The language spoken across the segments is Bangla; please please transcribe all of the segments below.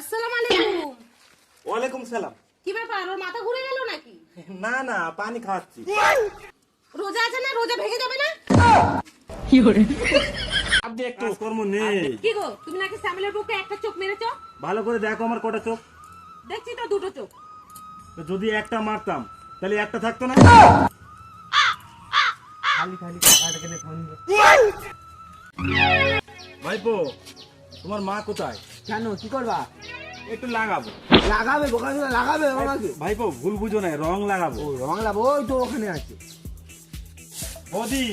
আসসালামু আলাইকুম। ওয়ালাইকুম সালাম। কি ব্যাপার, ওর মাথা ঘুরে গেল নাকি? না না, পানি খাওয়াচ্ছি। রোজা আছে না, রোজা ভেঙে যাবে না? আপনি একটু কর্ম নেই। কি গো, তুমি নাকি স্যামুয়েলের বুকে একটা চোখ মেরেছো? ভালো করে দেখো আমার কটা চোখ। দেখছি তো দুটো চোখ। তো যদি একটা মারতাম তাহলে একটা থাকতো না। খালি খালি টাকাটাকে নিয়ে ফোন দিও। ভাইপো, তোমার মা কোথায়? কেন কি করবা? একটু লাগাবো। লাগাবে বোকাচোদা, লাগাবে আমাকে। ভাইপো ভুল বুঝো না, রং লাগাবো। ও রং লাগাবো, ওই তো ওখানে আছে। বৌদি,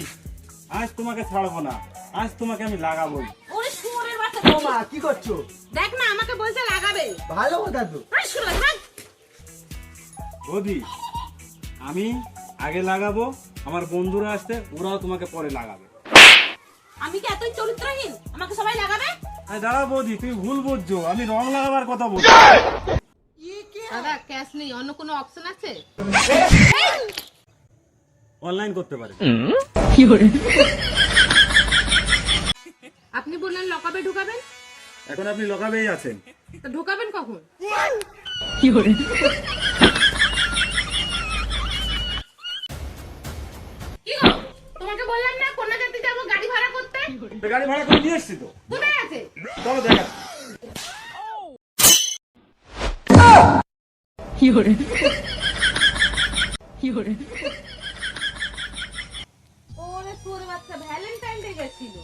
আজ তোমাকে ছাড়বো না, আজ তোমাকে আমি লাগাবোই। ওরে শুয়োরের বাচ্চা। ও মা কি করছো? দেখ না, আমাকে বলছে লাগাবে। ভালো কথা তো। আরে শুয়োর, ভাগ। বৌদি, আমি আগে লাগাবো, আমার বন্ধুরা আসছে, ওরাও তোমাকে পরে লাগাবে। আমি কি এতই চরিত্রহীন আমাকে সবাই লাগাবে? আরে দাঁড়া বৌদি, তুমি ভুল বুঝছো, আমি রং লাগাবার কথা বলছি। দাদা ক্যাশ নেই, অন্য কোনো অপশন আছে? অনলাইন করতে পারে। আপনি বললেন লকাবে ঢুকাবেন, এখন আপনি লগাবেই আছেন। তো ঢুকাবেন কখন? কি গো, তোমাকে বললাম না কন্যাযাত্রী যাবো গাড়ি ভাড়া করতে? তো গাড়ি ভাড়া করে নিয়ে এসছি তো। কোথায় আছে? চলো দেখা। ওরে তোর বাচ্চা ভ্যালেন্টাইন ডে গেছিল,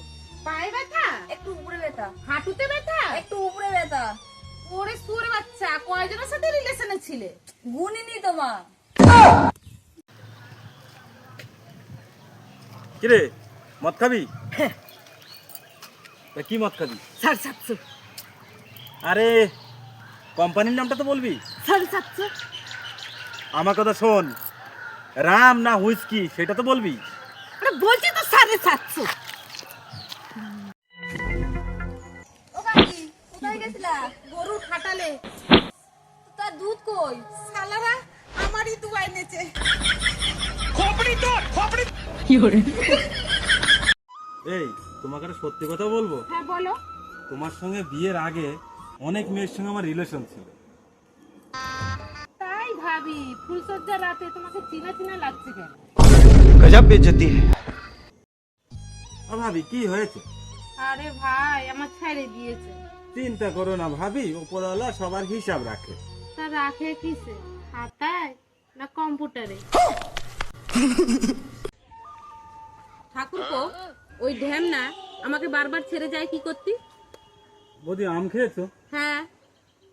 পায়ে ব্যথা, একটু উপরে ব্যথা, হাঁটুতে ব্যথা। একটু উপরে ব্যথা। ওরে তোর বাচ্চা কয়জনের সাথে রিলেশনে ছিলে? গুনিনি তো মা। কিরে, মদ খাবি? তা কি মদ খাবি? 750 আরে কোম্পানির নামটা তো বলবি। 750 আমার কথা শোন, রাম না হুইস্কি সেটা তো বলবি। আরে বলছি তো 750। ও কাকি, কোথায় গেছিলা? গরু খাটালে তার দুধ কই? সালারা আমারই দুধ এনেছে। এই, তোমাকে একটা সত্যি কথা বলবো। হ্যাঁ বলো। তোমার সঙ্গে বিয়ের আগে অনেক মেয়ের সঙ্গে আমার রিলেশন ছিল। তাই ভাবি, ফুলসজ্জার রাতে তোমাকে চিনা চিনা লাগছে কেন? গজব বেইজ্জতি है। ভাবি কি হয়েছে? আরে ভাই আমার ছেড়ে দিয়েছে। চিন্তা করো না ভাবি, উপরওয়ালা সবার হিসাব রাখে। তা রাখে কিসে, খাতায় না কম্পিউটারে? ঠাকুরপো, ওই ঢ্যামনা আমাকে বারবার ছেড়ে যায়, কি করতি? বৌদি, আম খেয়েছো? হ্যাঁ,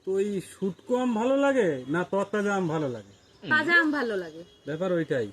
তো ওই শুটকো আম ভালো লাগে না তরতাজা আম ভালো লাগে? তাজা আম ভালো লাগে। ব্যাপার ওইটাই।